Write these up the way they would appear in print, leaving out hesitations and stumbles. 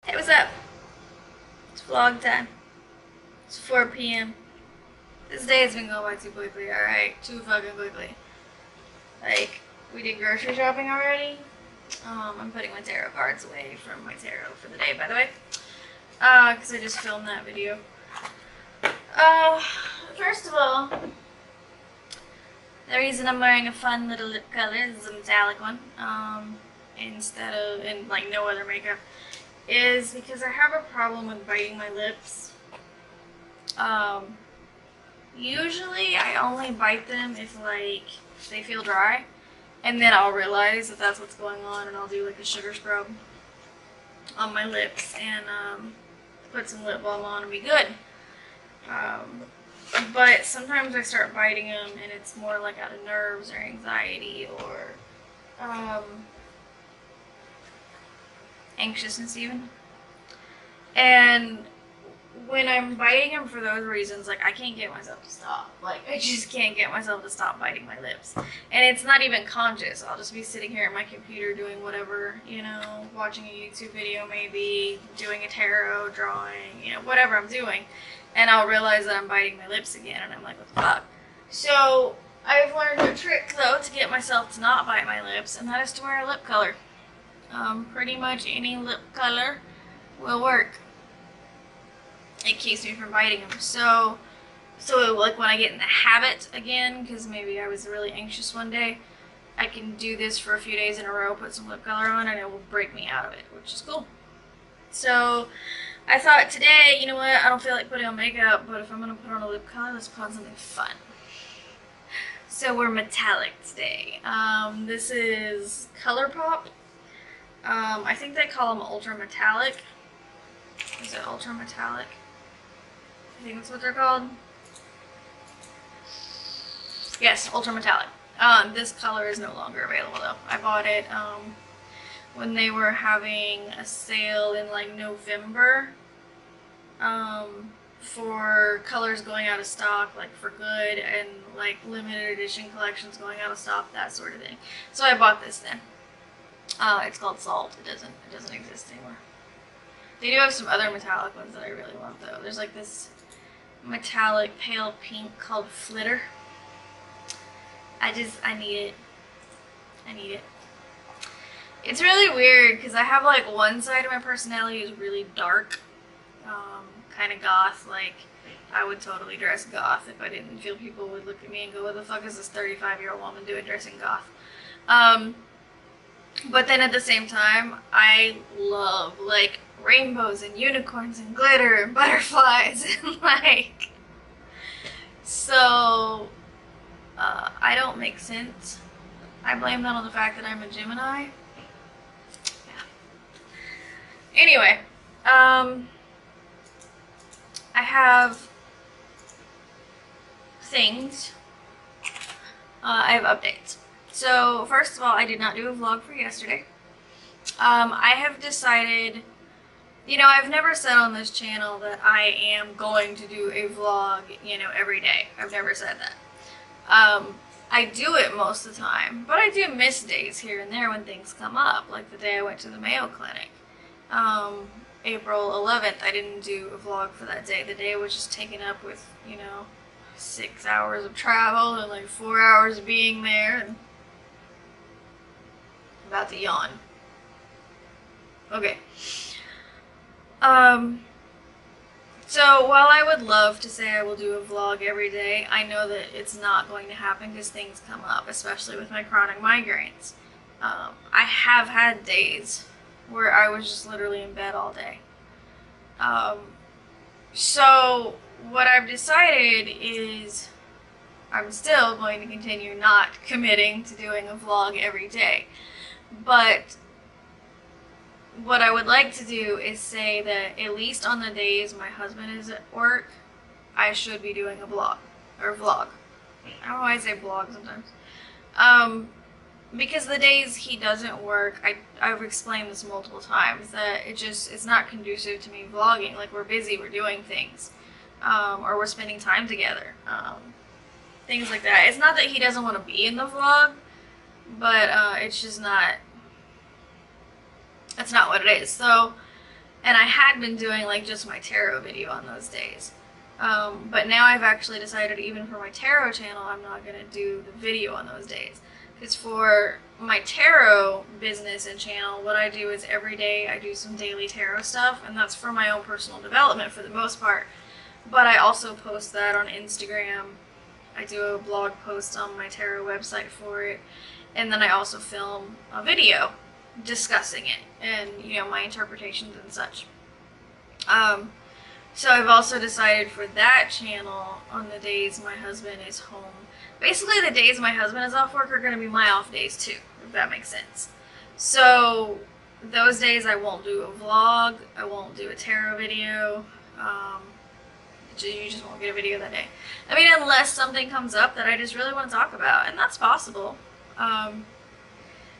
Hey, what's up? It's vlog time. It's 4 p.m. This day has been going by too quickly, alright? Too fucking quickly. Like, we did grocery shopping already. I'm putting my tarot cards away from my tarot for the day, by the way. Because I just filmed that video. Uh, First of all, the reason I'm wearing a fun little lip color, this is a metallic one, instead of, and like no other makeup, is because I have a problem with biting my lips. Um, Usually I only bite them if like they feel dry, and then I'll realize that that's what's going on, and I'll do like a sugar scrub on my lips and put some lip balm on and be good. Um, but sometimes I start biting them, and it's more like out of nerves or anxiety or anxiousness even. And when I'm biting them for those reasons, like I can't get myself to stop. Like I just can't get myself to stop biting my lips. And it's not even conscious. I'll just be sitting here at my computer doing whatever, watching a YouTube video maybe, doing a tarot, drawing, whatever I'm doing. And I'll realize that I'm biting my lips again, and I'm like, what the fuck? So I've learned a trick though to get myself to not bite my lips, and that is to wear a lip color. Pretty much any lip color will work. It keeps me from biting them. So like when I get in the habit again, because maybe I was really anxious one day, I can do this for a few days in a row, put some lip color on, and it will break me out of it, which is cool. So I thought today, you know what, I don't feel like putting on makeup, but if I'm going to put on a lip color, let's put on something fun. So we're metallic today. This is ColourPop. I think they call them ultra metallic. Is it ultra metallic? I think that's what they're called. Yes, ultra metallic. This color is no longer available though. I bought it when they were having a sale in like November for colors going out of stock, like for good, and like limited edition collections going out of stock, that sort of thing. So I bought this then. It's called Salt. It doesn't exist anymore. They do have some other metallic ones that I really want though. There's like this metallic pale pink called Flitter. I need it. I need it. It's really weird because I have like one side of my personality is really dark, kind of goth. Like I would totally dress goth if I didn't feel people would look at me and go, what the fuck is this 35-year-old woman doing dressing goth? But then at the same time, I love like rainbows and unicorns and glitter and butterflies and like, so I don't make sense. I blame that on the fact that I'm a Gemini. Yeah. Anyway, I have things. I have updates. So first of all, I did not do a vlog for yesterday. I have decided, I've never said on this channel that I am going to do a vlog, every day. I've never said that. I do it most of the time, but I do miss days here and there when things come up, like the day I went to the Mayo Clinic. April 11th, I didn't do a vlog for that day. The day was just taken up with, 6 hours of travel and like 4 hours of being there, and I'm about to yawn. Okay. So while I would love to say I will do a vlog every day, I know that it's not going to happen because things come up, especially with my chronic migraines. I have had days where I was just literally in bed all day. So what I've decided is I'm still going to continue not committing to doing a vlog every day. But what I would like to do is say that at least on the days my husband is at work, I should be doing a vlog. I don't know why I say vlog sometimes. Because the days he doesn't work, I've explained this multiple times, that it's not conducive to me vlogging. Like, we're busy, we're doing things, or we're spending time together, things like that. It's not that he doesn't want to be in the vlog, but it's just not, that's not what it is. So And I had been doing like just my tarot video on those days. But now I've actually decided, even for my tarot channel, I'm not going to do the video on those days. Because for my tarot business and channel, what I do is every day I do some daily tarot stuff, and that's for my own personal development for the most part. But I also post that on Instagram. I do a blog post on my tarot website for it, and then I also film a video discussing it and, you know, my interpretations and such. So I've also decided for that channel, on the days my husband is home, basically the days my husband is off work are going to be my off days too, if that makes sense. So those days I won't do a vlog, I won't do a tarot video, you just won't get a video that day. I mean, unless something comes up that I just really want to talk about, and that's possible.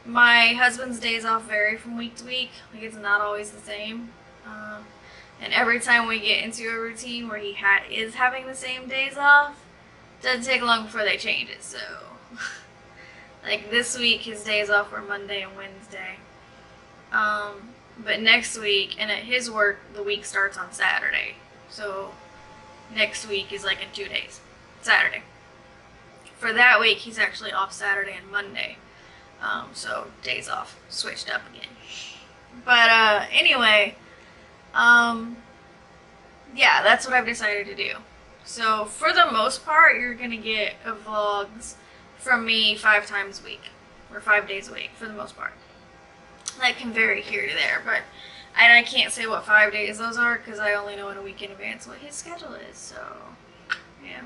My husband's days off vary from week to week, like it's not always the same. And every time we get into a routine where he is having the same days off, it doesn't take long before they change it, so. Like this week, his days off were Monday and Wednesday. But next week, and at his work, the week starts on Saturday. So next week is like in 2 days, Saturday. For that week, he's actually off Saturday and Monday. So days off, switched up again. But anyway, yeah, that's what I've decided to do. So for the most part, you're gonna get vlogs from me 5 times a week, or 5 days a week for the most part. That can vary here to there, but I can't say what 5 days those are because I only know in a week in advance what his schedule is. So yeah.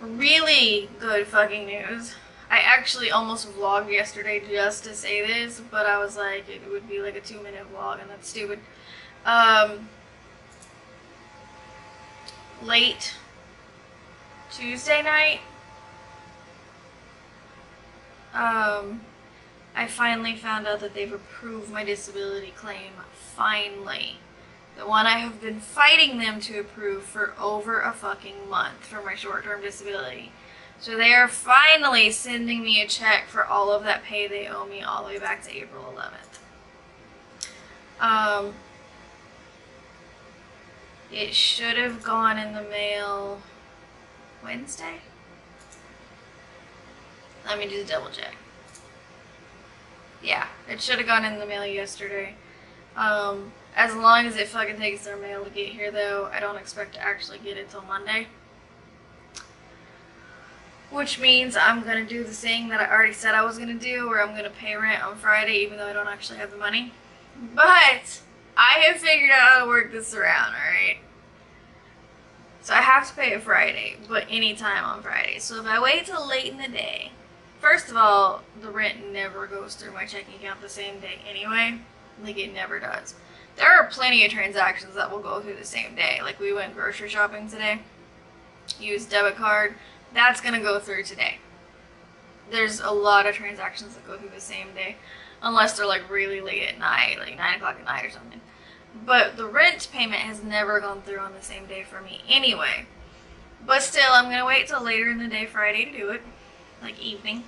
Really good fucking news. I actually almost vlogged yesterday just to say this, but I was like, it would be like a 2-minute vlog, and that's stupid. Late Tuesday night, I finally found out that they've approved my disability claim, finally. The one I have been fighting them to approve for over a fucking month for my short-term disability. So they are finally sending me a check for all of that pay they owe me all the way back to April 11th. It should have gone in the mail Wednesday? Let me just double check. Yeah, it should have gone in the mail yesterday. As long as it fucking takes their mail to get here, though, I don't expect to actually get it till Monday. Which means I'm going to do the thing that I already said I was going to do, where I'm going to pay rent on Friday, even though I don't actually have the money. But I have figured out how to work this around, alright? So I have to pay it Friday, but anytime on Friday. So if I wait till late in the day, first of all, the rent never goes through my checking account the same day anyway. Like, it never does. There are plenty of transactions that will go through the same day. Like, we went grocery shopping today, used debit card. That's going to go through today. There's a lot of transactions that go through the same day, unless they're like really late at night, like 9 o'clock at night or something. But the rent payment has never gone through on the same day for me anyway. But still, I'm going to wait till later in the day Friday to do it. Like evening,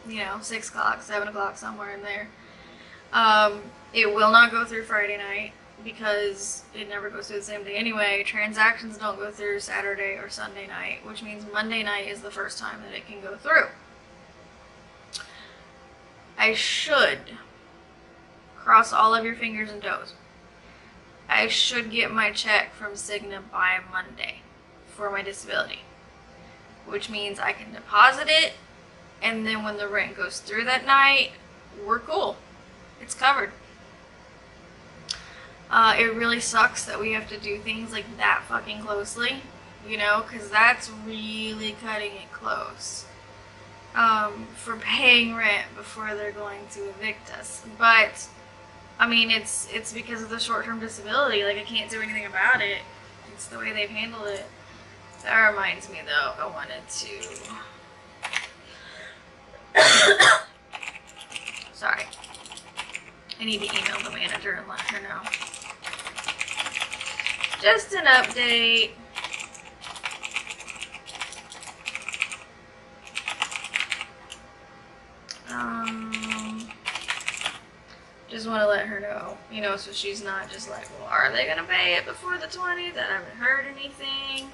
you know, 6 o'clock, 7 o'clock, somewhere in there. It will not go through Friday night because it never goes through the same day anyway. Transactions don't go through Saturday or Sunday night, which means Monday night is the first time that it can go through. I should, cross all of your fingers and toes, I should get my check from Cigna by Monday for my disability, which means I can deposit it, and then when the rent goes through that night, we're cool. It's covered. It really sucks that we have to do things like that fucking closely, you know, because that's really cutting it close. For paying rent before they're going to evict us. But, I mean, it's because of the short-term disability. Like, I can't do anything about it. It's the way they've handled it. That reminds me, though, I wanted to... Sorry. I need to email the manager and let her know. Just an update. just want to let her know, you know, so she's not just like, well, are they gonna pay it before the 20th? I haven't heard anything.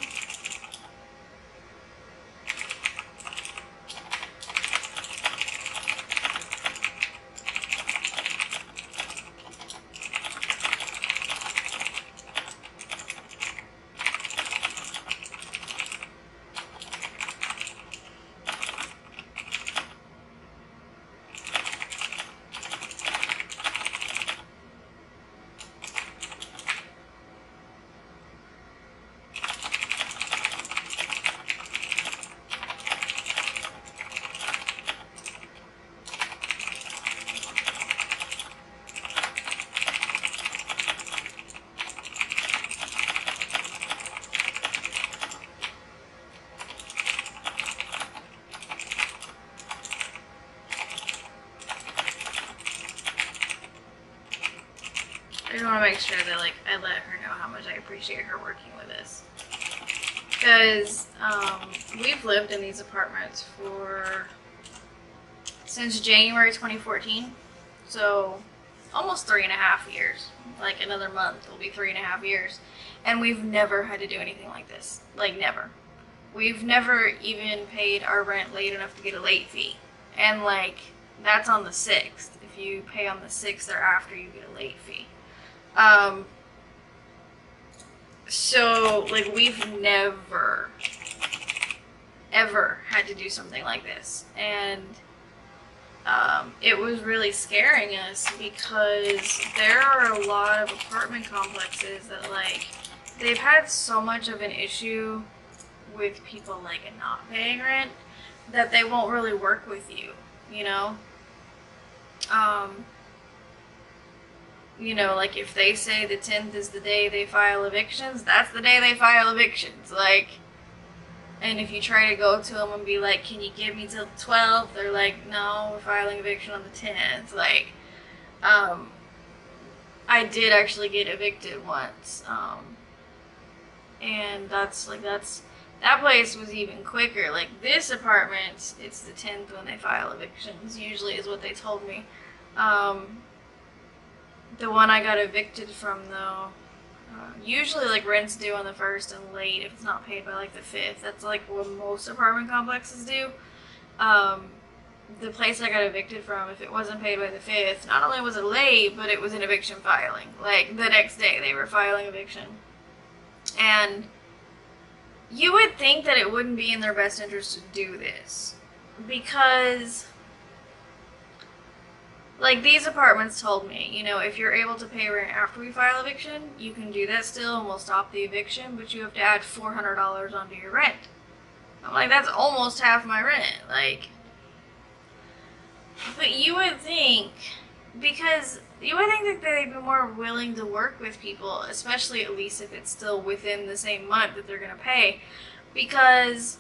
I just want to make sure that, like, I let her know how much I appreciate her working with us. Because we've lived in these apartments since January 2014. So almost 3.5 years. Like, another month will be 3.5 years. And we've never had to do anything like this. Like, never. We've never even paid our rent late enough to get a late fee. And, like, that's on the 6th. If you pay on the 6th or after, you get a late fee. So, like, we've never, ever had to do something like this. And, it was really scaring us because there are a lot of apartment complexes that, like, they've had so much of an issue with people, like, not paying rent that they won't really work with you, you know? You know, like, if they say the 10th is the day they file evictions, that's the day they file evictions. Like, and if you try to go to them and be like, can you give me till the 12th? They're like, no, we're filing eviction on the 10th. Like, I did actually get evicted once. And that place was even quicker. Like, this apartment, it's the 10th when they file evictions, usually is what they told me. The one I got evicted from, though, usually, like, rent's due on the 1st and late if it's not paid by, like, the 5th. That's, like, what most apartment complexes do. The place I got evicted from, if it wasn't paid by the 5th, not only was it late, but it was an eviction filing. Like, the next day they were filing eviction. And you would think that it wouldn't be in their best interest to do this. Because, like, these apartments told me, you know, if you're able to pay rent after we file eviction, you can do that still and we'll stop the eviction, but you have to add $400 onto your rent. I'm like, that's almost half my rent. Like, but you would think, because you would think that they'd be more willing to work with people, especially at least if it's still within the same month that they're going to pay. Because,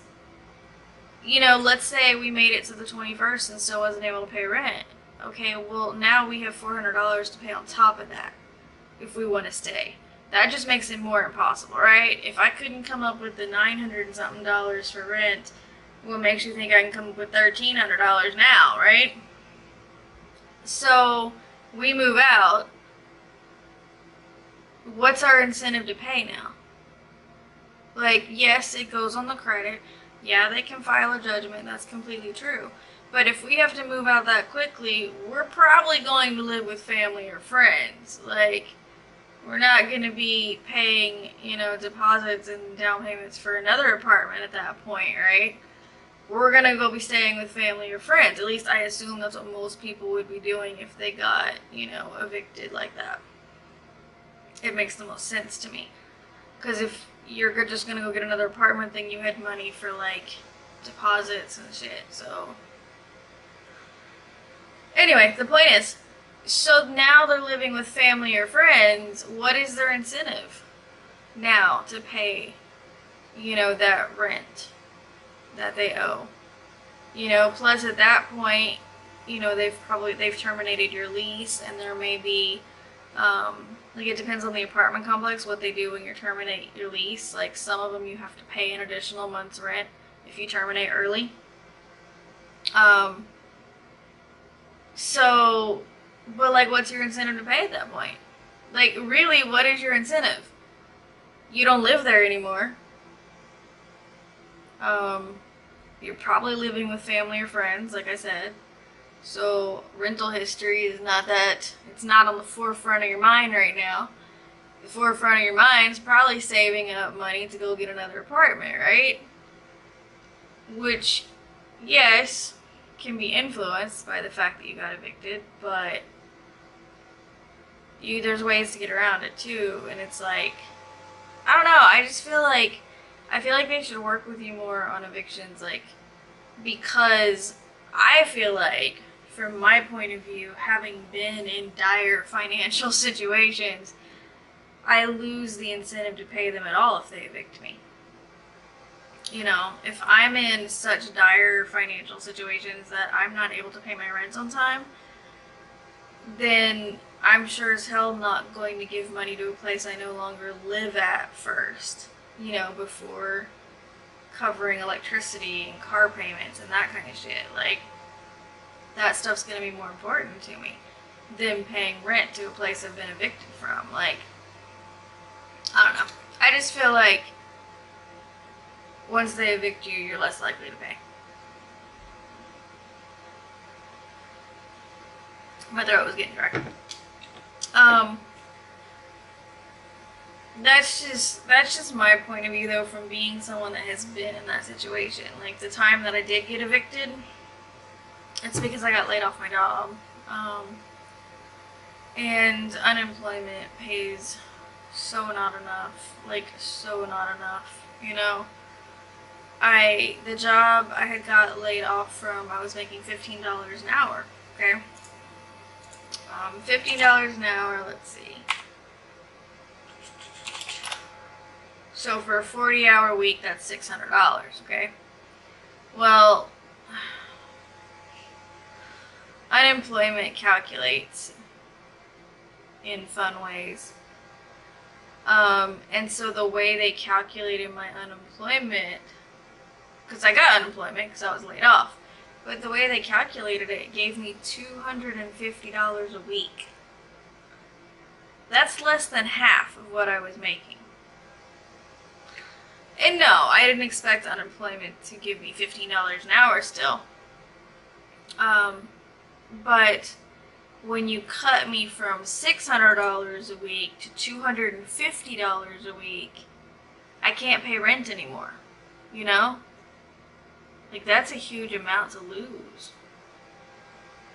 you know, let's say we made it to the 21st and still wasn't able to pay rent. Okay, well, now we have $400 to pay on top of that if we want to stay. That just makes it more impossible, right? If I couldn't come up with the $900 and something for rent, what makes you think I can come up with $1,300 now, right? So, we move out. What's our incentive to pay now? Like, yes, it goes on the credit. Yeah, they can file a judgment. That's completely true. But if we have to move out that quickly, we're probably going to live with family or friends. Like, we're not going to be paying, you know, deposits and down payments for another apartment at that point, right? We're going to go be staying with family or friends. At least I assume that's what most people would be doing if they got, you know, evicted like that. It makes the most sense to me. Because if you're just going to go get another apartment, then you had money for, like, deposits and shit, so... Anyway, the point is, so now they're living with family or friends. What is their incentive now to pay, you know, that rent that they owe? You know, plus at that point, you know, they've terminated your lease, and there may be, like, it depends on the apartment complex what they do when you terminate your lease. Like, some of them you have to pay an additional month's rent if you terminate early. So, But like, what's your incentive to pay at that point? Like, really, what is your incentive? You don't live there anymore. You're probably living with family or friends, like I said. So rental history is it's not on the forefront of your mind right now. The forefront of your mind is probably saving up money to go get another apartment, right? Which, yes, can be influenced by the fact that you got evicted, but there's ways to get around it too. And it's like, I don't know, I feel like they should work with you more on evictions, like, because I feel like, from my point of view, having been in dire financial situations, I lose the incentive to pay them at all if they evict me. You know, if I'm in such dire financial situations that I'm not able to pay my rent on time, then I'm sure as hell not going to give money to a place I no longer live at first, you know, before covering electricity and car payments and that kind of shit. Like, that stuff's gonna be more important to me than paying rent to a place I've been evicted from. Like, I don't know. I just feel like once they evict you, you're less likely to pay. My throat was getting dry. That's just my point of view, though, from being someone that has been in that situation. Like, the time that I did get evicted, it's because I got laid off my job. And unemployment pays so not enough. Like, so not enough, you know? The job I had got laid off from, I was making $15 an hour, okay? $15 an hour, let's see. So for a 40-hour week, that's $600, okay? Well, unemployment calculates in fun ways. And so the way they calculated my unemployment, because I got unemployment because I was laid off, but the way they calculated it gave me $250 a week. That's less than half of what I was making. And no, I didn't expect unemployment to give me $15 an hour still. But when you cut me from $600 a week to $250 a week, I can't pay rent anymore, you know? Like, that's a huge amount to lose.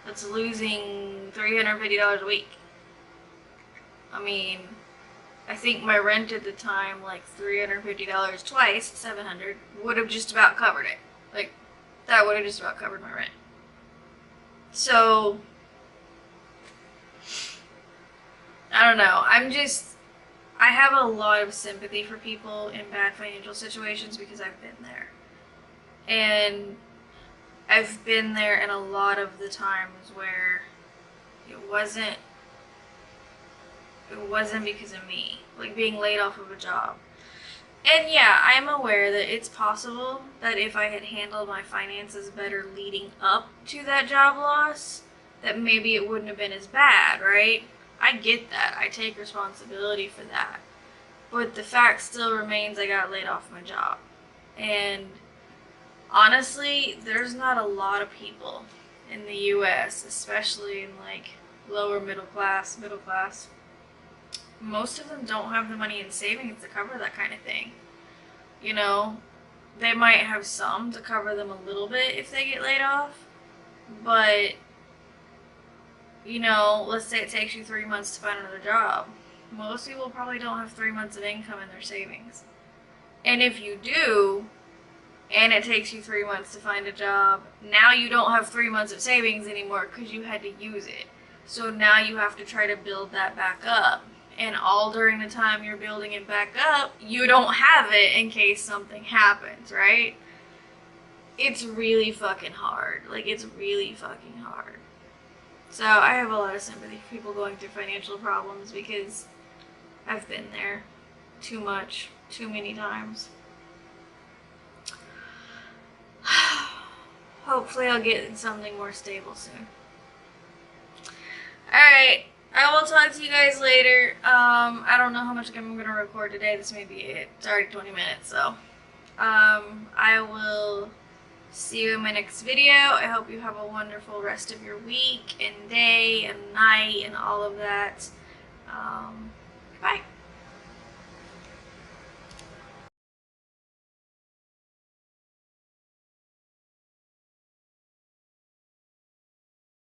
That's losing $350 a week. I mean, I think my rent at the time, like $350 twice, $700, would have just about covered it. Like, that would have just about covered my rent. So, I don't know. I have a lot of sympathy for people in bad financial situations because I've been there. And I've been there in a lot of the times where it wasn't because of me, like being laid off of a job. And yeah, I'm aware that it's possible that if I had handled my finances better leading up to that job loss, that maybe it wouldn't have been as bad, right? I get that. I take responsibility for that. But the fact still remains I got laid off my job. And honestly, there's not a lot of people in the US, especially in like lower middle class. Most of them don't have the money in savings to cover that kind of thing. You know, they might have some to cover them a little bit if they get laid off, but, you know, let's say it takes you 3 months to find another job. Most people probably don't have 3 months of income in their savings. And if you do, and it takes you 3 months to find a job, now you don't have 3 months of savings anymore because you had to use it. So now you have to try to build that back up. And all during the time you're building it back up, you don't have it in case something happens, right? It's really fucking hard. Like, it's really fucking hard. So I have a lot of sympathy for people going through financial problems because I've been there too much, too many times. Hopefully I'll get something more stable soon. Alright, I will talk to you guys later. I don't know how much I'm going to record today. This may be it. It's already 20 minutes, so. I will see you in my next video. I hope you have a wonderful rest of your week and day and night and all of that. Bye.